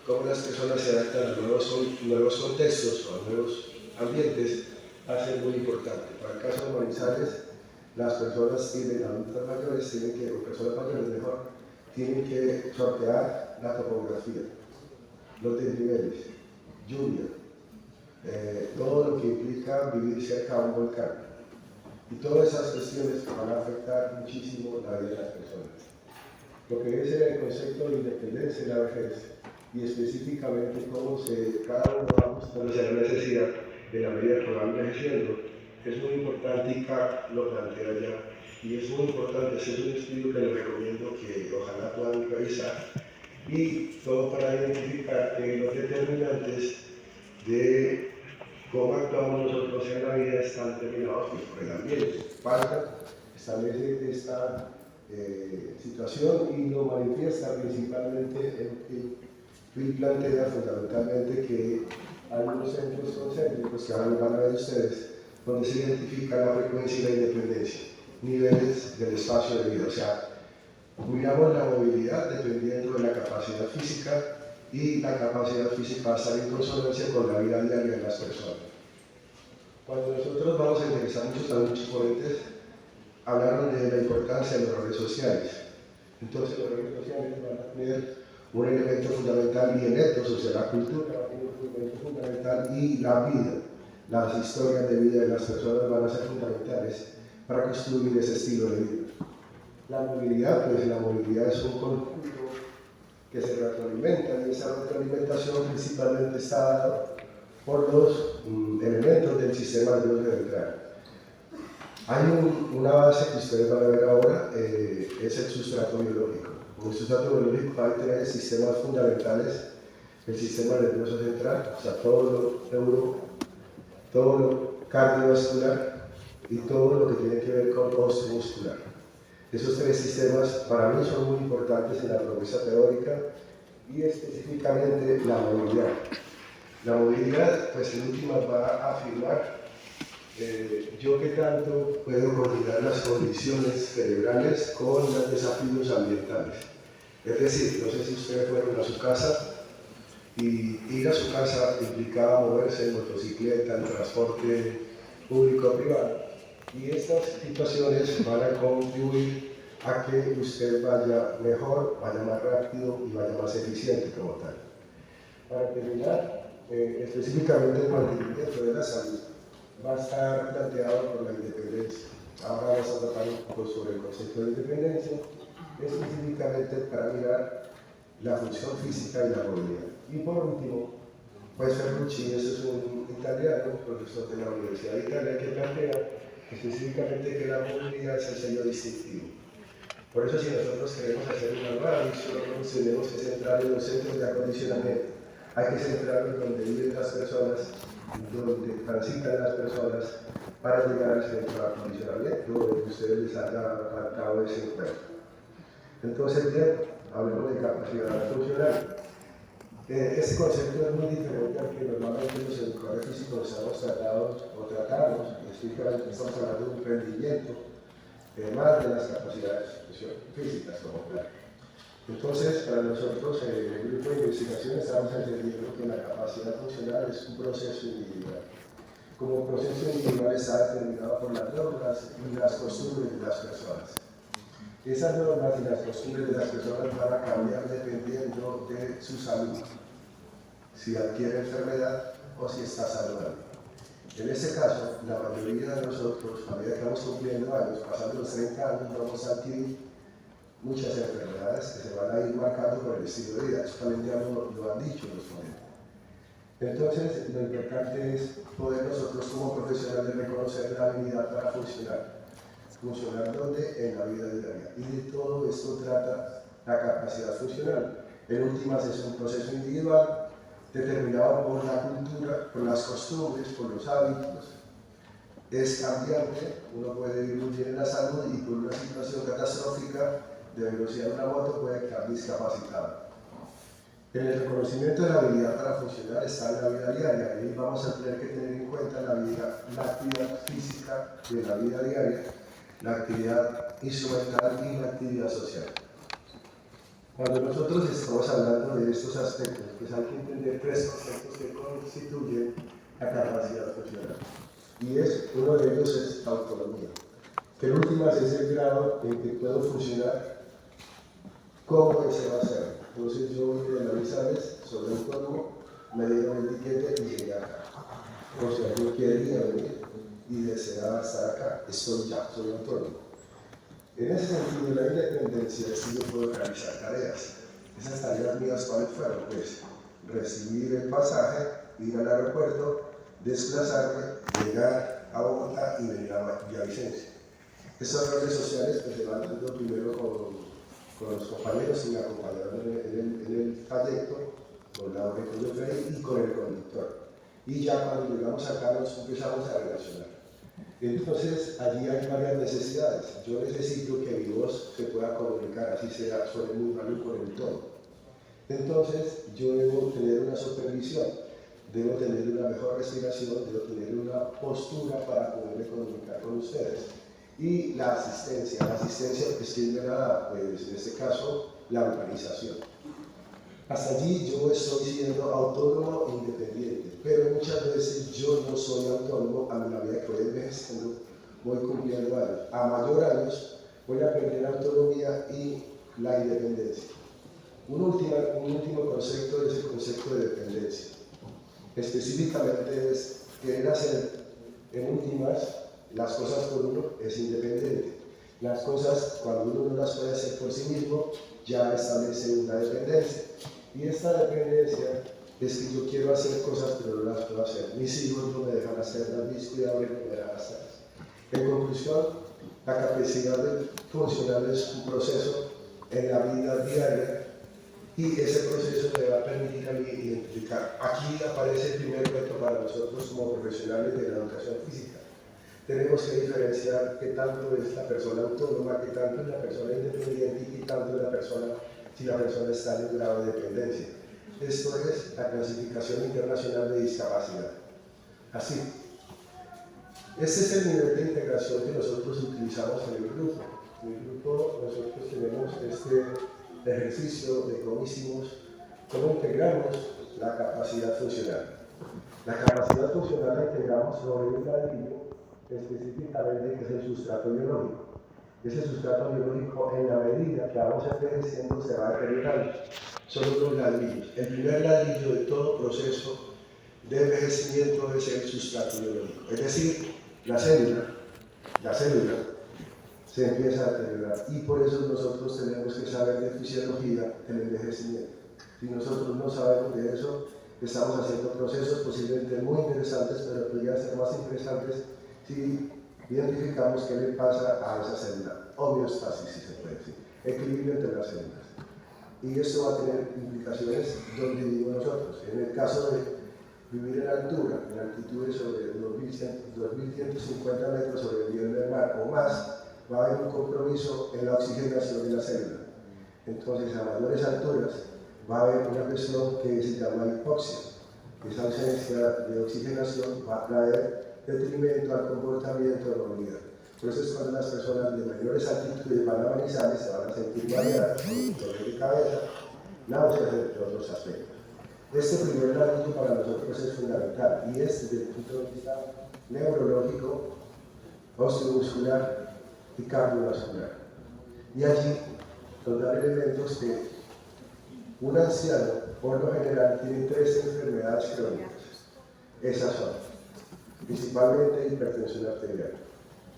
cómo las personas se adaptan a nuevos contextos o a nuevos ambientes va a ser muy importante. Para el caso de Manizales, las personas adultas mayores o personas mayores mejor, tienen que sortear la topografía, los desniveles, lluvia, todo lo que implica vivir cerca de un volcán. Y todas esas cuestiones van a afectar muchísimo la vida de las personas. Lo que debe ser el concepto de independencia en la vejez y específicamente cómo cada uno va buscando la necesidad de la medida que va envejeciendo es muy importante y CAP lo plantea ya. Y es muy importante hacer un estudio que les recomiendo que ojalá puedan revisar y todo para identificar que los determinantes de cómo actuamos nosotros en la vida están determinados por el ambiente. Falta establece esta situación y lo manifiesta principalmente en que Phil plantea fundamentalmente que hay unos centros concéntricos que ahora van a ver ustedes donde se identifica la frecuencia y la independencia, niveles del espacio de vida, o sea, miramos la movilidad dependiendo de la capacidad física y la capacidad física va a estar en consonancia con la vida diaria de las personas. Cuando nosotros vamos a interesar muchos ponentes hablaron de la importancia de las redes sociales. Entonces las redes sociales van a tener un elemento fundamental y el etos, o sea, la cultura va a tener un elemento fundamental y la vida, las historias de vida de las personas van a ser fundamentales para construir ese estilo de vida. La movilidad, pues la movilidad es un conjunto que se retroalimenta y esa retroalimentación principalmente está dada por los elementos del sistema nervioso central. Hay una base que ustedes van a ver ahora, es el sustrato biológico. En el sustrato biológico hay tres sistemas fundamentales: el sistema nervioso central, o sea, todo lo cardiovascular y todo lo que tiene que ver con osteomuscular. Esos tres sistemas para mí son muy importantes en la promesa teórica y específicamente la movilidad. La movilidad, pues en últimas va a afirmar yo qué tanto puedo coordinar las condiciones cerebrales con los desafíos ambientales. Es decir, no sé si ustedes fueron a su casa y ir a su casa implicaba moverse en motocicleta, en transporte público o privado. Y estas situaciones van a contribuir a que usted vaya mejor, vaya más rápido y vaya más eficiente como tal. Para terminar, específicamente el mantenimiento de la salud va a estar planteado por la independencia. Ahora vamos a tratar un poco sobre el concepto de independencia, específicamente para mirar la función física y la movilidad. Y por último, pues Ferrucci, ese es un italiano, profesor de la Universidad de Italia, que plantea específicamente que la movilidad es el sello distintivo. Por eso si nosotros queremos hacer una nueva visión, tenemos que centrar en los centros de acondicionamiento. Hay que centrarnos donde viven las personas, donde transitan las personas para llegar al centro de acondicionamiento, donde ustedes les haya planteado ese encuentro. Entonces, bien, hablemos de capacidad funcional. Este concepto es muy diferente al que normalmente los educadores físicos estamos tratamos, específicamente estamos hablando de un rendimiento, más de las capacidades físicas como tal. Entonces, para nosotros, en el grupo de investigación, estamos entendiendo que la capacidad funcional es un proceso individual. Como proceso individual está determinado por las normas y las costumbres de las personas. Esas normas y las costumbres de las personas van a cambiar dependiendo de su salud, si adquiere enfermedad o si está saludable. En ese caso, la mayoría de nosotros, a medida que vamos cumpliendo años, pasando los 30 años, vamos a adquirir muchas enfermedades que se van a ir marcando por el estilo de vida. Eso también ya lo han dicho los ponentes. Entonces, lo importante es poder nosotros como profesionales reconocer la habilidad para funcionar. ¿Funcionar dónde? En la vida diaria. Y de todo esto trata la capacidad funcional. En últimas es un proceso individual determinado por la cultura, por las costumbres, por los hábitos. Es cambiante, uno puede vivir muy bien en la salud y por una situación catastrófica de velocidad de una moto puede quedar discapacitado. En el reconocimiento de la habilidad para funcionar está en la vida diaria y vamos a tener que tener en cuenta la actividad física de la vida diaria, la actividad instrumental y la actividad social. Cuando nosotros estamos hablando de estos aspectos, pues hay que entender tres conceptos que constituyen la capacidad funcional. Y uno de ellos es autonomía, que en últimas es el grado en que puedo funcionar, cómo deseo hacerlo. Entonces yo voy de Manizales, soy autónomo, me dieron el tiquete y llegué acá. O sea, yo quería venir y deseaba estar acá, soy autónomo. En ese sentido, la independencia es que yo puedo realizar tareas. Esas tareas mías, ¿cuáles fueron? Pues recibir el pasaje, ir al aeropuerto, desplazarme, llegar a Bogotá y venir a Villavicencio. Esas roles sociales pues, se van dando primero con los compañeros que me acompañaron en el trayecto, con la obra que yo creí y con el conductor. Y ya cuando llegamos acá nos empezamos a relacionar. Entonces, allí hay varias necesidades. Yo necesito que mi voz se pueda comunicar, así sea, suene muy malo por el tono. Entonces, yo debo tener una supervisión, debo tener una mejor respiración, debo tener una postura para poderme comunicar con ustedes. Y la asistencia pues tiene nada, pues en este caso, la organización. Hasta allí yo estoy siendo autónomo e independiente, pero muchas veces yo no soy autónomo a la medida que voy envejeciendo, voy cumpliendo años. A mayor años voy a perder autonomía y la independencia. Un último concepto es el concepto de dependencia. Específicamente es querer hacer en últimas las cosas por uno es independiente. Las cosas cuando uno no las puede hacer por sí mismo ya establece una dependencia. Y esta dependencia es que yo quiero hacer cosas pero no las puedo hacer. Mis hijos no me dejan hacerlas, mis cuidadores no me dejan hacerlas. En conclusión, la capacidad funcional es un proceso en la vida diaria y ese proceso me va a permitir a mí identificar. Aquí aparece el primer reto para nosotros como profesionales de la educación física. Tenemos que diferenciar qué tanto es la persona autónoma, qué tanto es la persona independiente y qué tanto es la persona si la persona está en un grado de dependencia. Esto es la clasificación internacional de discapacidad. Así, este es el nivel de integración que nosotros utilizamos en el grupo. En el grupo nosotros tenemos este ejercicio de cómo hicimos, cómo integramos la capacidad funcional. La capacidad funcional la integramos sobre un ladrillo específicamente que es el sustrato biológico. Ese sustrato biológico, en la medida que vamos envejeciendo, se va deteriorando. Son unos ladrillos. El primer ladrillo de todo proceso de envejecimiento es el sustrato biológico. Es decir, la célula se empieza a deteriorar. Y por eso nosotros tenemos que saber de fisiología del envejecimiento. Si nosotros no sabemos de eso, estamos haciendo procesos posiblemente muy interesantes, pero podrían ser más interesantes si identificamos qué le pasa a esa célula, homeostasis, si se puede decir, equilibrio entre las células. Y eso va a tener implicaciones donde vivimos nosotros. En el caso de vivir en altura, en altitudes sobre 2.150 metros sobre el nivel del mar o más, va a haber un compromiso en la oxigenación de la célula. Entonces, a mayores alturas, va a haber una cuestión que se llama hipoxia. Esa ausencia de oxigenación va a traer detrimento al comportamiento de la humanidad. Por eso es cuando las personas de mayores altitudes van a Manizales se van a sentir mareadas, con dolor de cabeza, náuseas, entre otros aspectos. Este primer ladrillo para nosotros es fundamental y es desde el punto de vista neurológico, osteomuscular y cardiovascular. Y allí nos dan elementos que un anciano, por lo general, tiene 3 enfermedades crónicas. Esas son principalmente hipertensión arterial.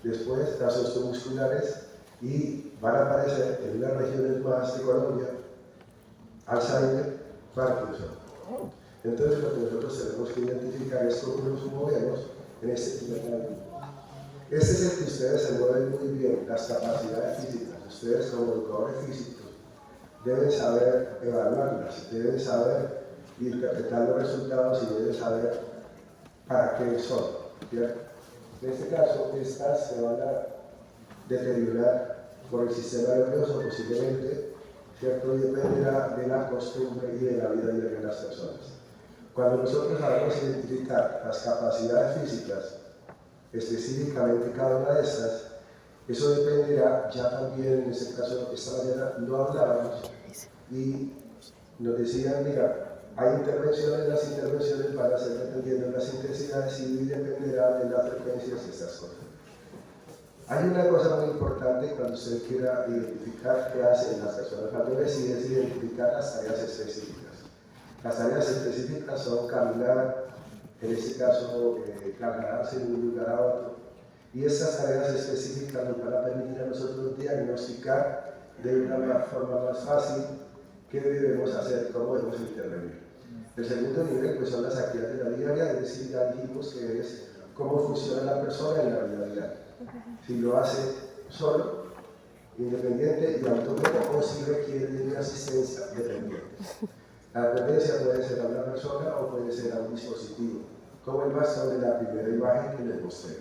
Después las osteomusculares y van a aparecer en unas regiones más de Colombia, Alzheimer, Parkinson. Entonces lo que nosotros tenemos que identificar es cómo nos movemos en este primer ladrillo. Este es el que ustedes se mueven muy bien, las capacidades físicas. Ustedes como educadores físicos deben saber evaluarlas, deben saber interpretar los resultados y deben saber para qué son. ¿Cierto? En este caso, estas se van a deteriorar por el sistema nervioso posiblemente, ¿cierto? Y dependerá de la costumbre y de la vida diaria de las personas. Cuando nosotros sabemos identificar las capacidades físicas, específicamente cada una de estas, eso dependerá ya también, en este caso, esta mañana no hablábamos y nos decían, mira, hay intervenciones, las intervenciones van a ser dependiendo de las intensidades y dependerá de las frecuencias y estas cosas. Hay una cosa muy importante cuando usted quiera identificar qué hacen las personas mayores y es identificar las tareas específicas. Las tareas específicas son caminar, en este caso trasladarse de un lugar a otro, y estas tareas específicas nos van a permitir a nosotros diagnosticar de una forma más fácil qué debemos hacer, cómo debemos intervenir. El segundo nivel pues, son las actividades de la vida diaria, es decir, ya dijimos que es cómo funciona la persona en la vida diaria. Si lo hace solo, independiente y autónomo, o si requiere de una asistencia dependiente. La dependencia puede ser a una persona o puede ser a un dispositivo, como el bastón de la primera imagen que les mostré.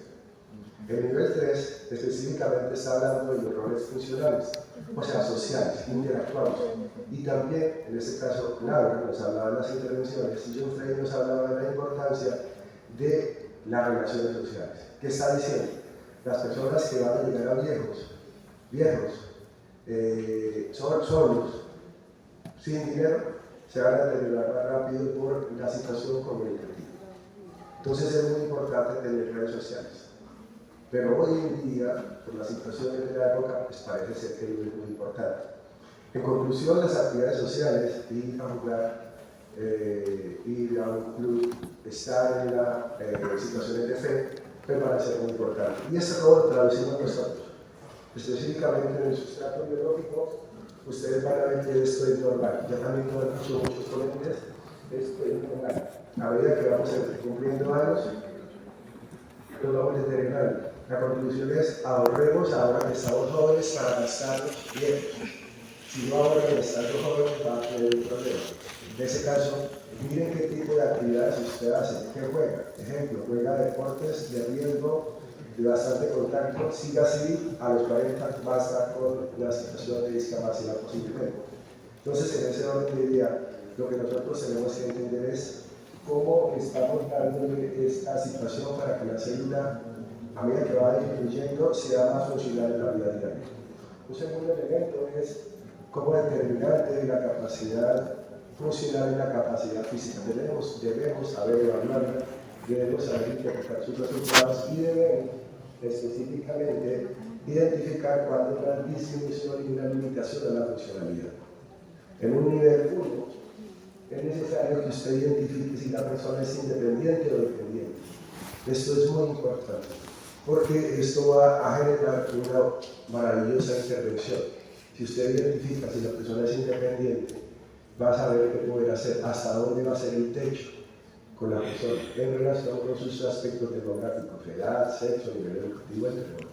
El nivel 3 específicamente está hablando de los roles funcionales, o sea, sociales, interactuados. Y también, en este caso, Laura nos hablaba de las intervenciones y John Frey nos hablaba de la importancia de las relaciones sociales. ¿Qué está diciendo? Las personas que van a llegar a viejos, solos, sin dinero, se van a deteriorar más rápido por la situación comunicativa. Entonces es muy importante tener redes sociales. Pero hoy en día, por las situaciones de la época, pues parece ser que no es muy importante. En conclusión, las actividades sociales, ir a jugar, ir a un club, estar en las situaciones de fe, me parece muy importante. Y ese rol lo traducimos nosotros. Específicamente en el sustrato biológico, ustedes van a ver que esto es normal. Ya también lo han dicho muchos ponentes, esto es normal. A medida que vamos cumpliendo años, lo vamos deteriorando. La conclusión es ahorremos ahora que estamos jóvenes para gastarlos viejos. Si no ahorran estando jóvenes va a tener un problema. En ese caso, miren qué tipo de actividades usted hace, qué juega. Ejemplo, juega deportes de riesgo, de bastante contacto, siga así, a los 40 va a estar con la situación de discapacidad posiblemente. Entonces, en ese orden de idea, lo que nosotros tenemos que entender es cómo estamos dándole esta situación para que la célula, a medida que va disminuyendo, sea más funcional en la vida diaria. Un segundo elemento es cómo determinante la capacidad funcional y la capacidad física. Debemos saber evaluarla, debemos saber interpretar sus resultados y debemos específicamente identificar cuándo hay una disminución y una limitación de la funcionalidad. En un nivel 1, es necesario que usted identifique si la persona es independiente o dependiente. Esto es muy importante, porque esto va a generar una maravillosa intervención. Si usted identifica si la persona es independiente, va a saber qué poder hacer, hasta dónde va a ser el techo con la persona, en relación con sus aspectos demográficos, edad, sexo, nivel educativo, entre otros.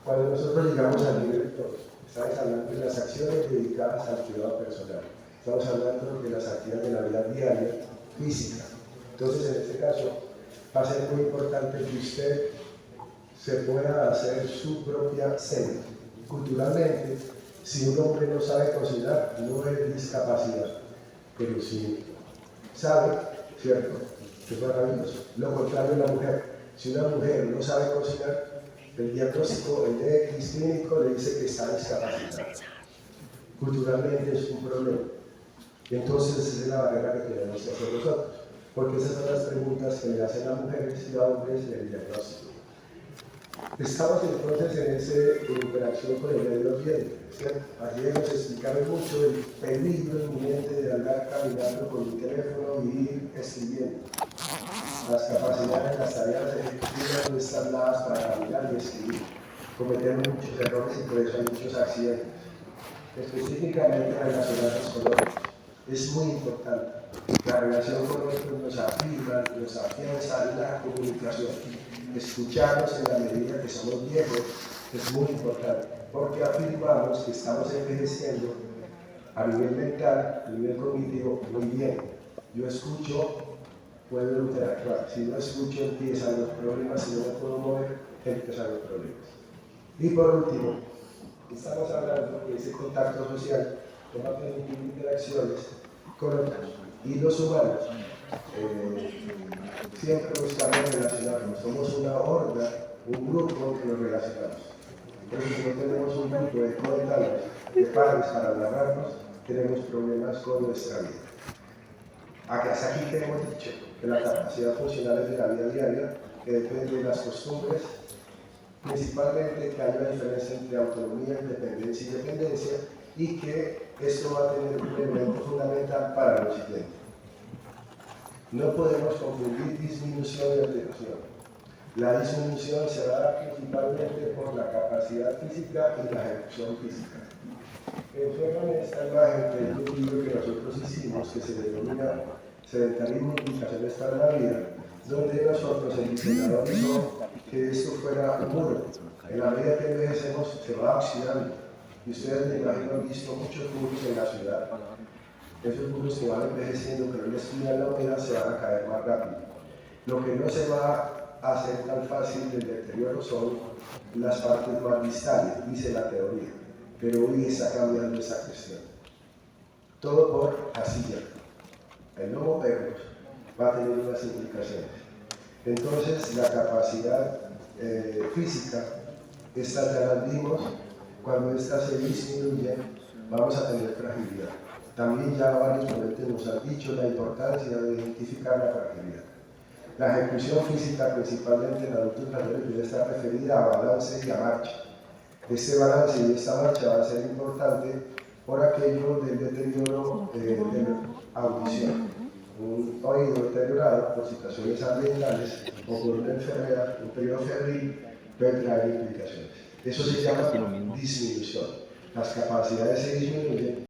Cuando nosotros llegamos al nivel 2, estamos hablando de las acciones dedicadas al cuidado personal. Estamos hablando de las actividades de la vida diaria, física. Entonces, en este caso, va a ser muy importante que usted se pueda hacer su propia cena. Culturalmente, si un hombre no sabe cocinar, no es discapacidad, pero si sabe, ¿cierto? Es maravilloso. Lo contrario, la mujer. Si una mujer no sabe cocinar, el diagnóstico, el DX clínico le dice que está discapacitada. Culturalmente es un problema. Y entonces esa es la barrera que tenemos que hacer nosotros, porque esas son las preguntas que le hacen a mujeres y a hombres en el diagnóstico. Estamos entonces en esa interacción con el medio ambiente, ¿cierto? Ayer nos explicaron mucho el peligro inminente de andar caminando con un teléfono y ir escribiendo. Las capacidades, las tareas ejecutivas no están dadas para caminar y escribir. Cometemos muchos errores y por eso hay muchos accidentes. Específicamente relacionados con otros. Es muy importante. La relación con otros nos afirma, nos afianza la comunicación. Escucharnos en la medida que somos viejos es muy importante, porque afirmamos que estamos envejeciendo a nivel mental, a nivel cognitivo, muy bien. Yo escucho, puedo interactuar. Si no escucho, empiezan los problemas. Si no me puedo mover, empiezan los problemas. Y por último, estamos hablando de ese contacto social que va a permitir interacciones con otros. Y los humanos siempre buscamos relacionarnos. Somos una horda, un grupo que nos relacionamos. Entonces, si no tenemos un grupo de comentarios, de padres para narrarnos, tenemos problemas con nuestra vida. Hasta aquí tenemos dicho que la capacidad funcional es de la vida diaria, que depende de las costumbres, principalmente que hay una diferencia entre autonomía, independencia y dependencia, y que esto va a tener un elemento fundamental para lo siguiente. No podemos confundir disminución y alteración. La disminución se da principalmente por la capacidad física y la ejecución física. En esta imagen, que es un libro que nosotros hicimos, que se denomina Sedentarismo y Implicaciones para la Vida, donde nosotros, el diseñador, hizo que esto fuera un muro. En la medida que envejecemos, se va oxidando. Y ustedes, me imagino, han visto muchos muros en la ciudad. Esos muros que van envejeciendo, que no les cuidan la humedad, se van a caer más rápido. Lo que no se va a hacer tan fácil del deterioro son las partes más distales, dice la teoría. Pero hoy está cambiando esa cuestión. Todo por asilla. El Homo Perros va a tener unas implicaciones. Entonces, la capacidad física, estas ya las vimos, cuando estas se disminuyen, vamos a tener fragilidad. También ya varios ponentes nos han dicho la importancia de identificar la fragilidad. La ejecución física, principalmente en adultos mayores, debe estar referida a balance y a marcha. Este balance y esta marcha va a ser importante por aquello del deterioro de la audición. Un oído deteriorado por situaciones ambientales o por una enfermedad, un periodo febril, puede traer implicaciones. Eso se llama disminución. Las capacidades se disminuyen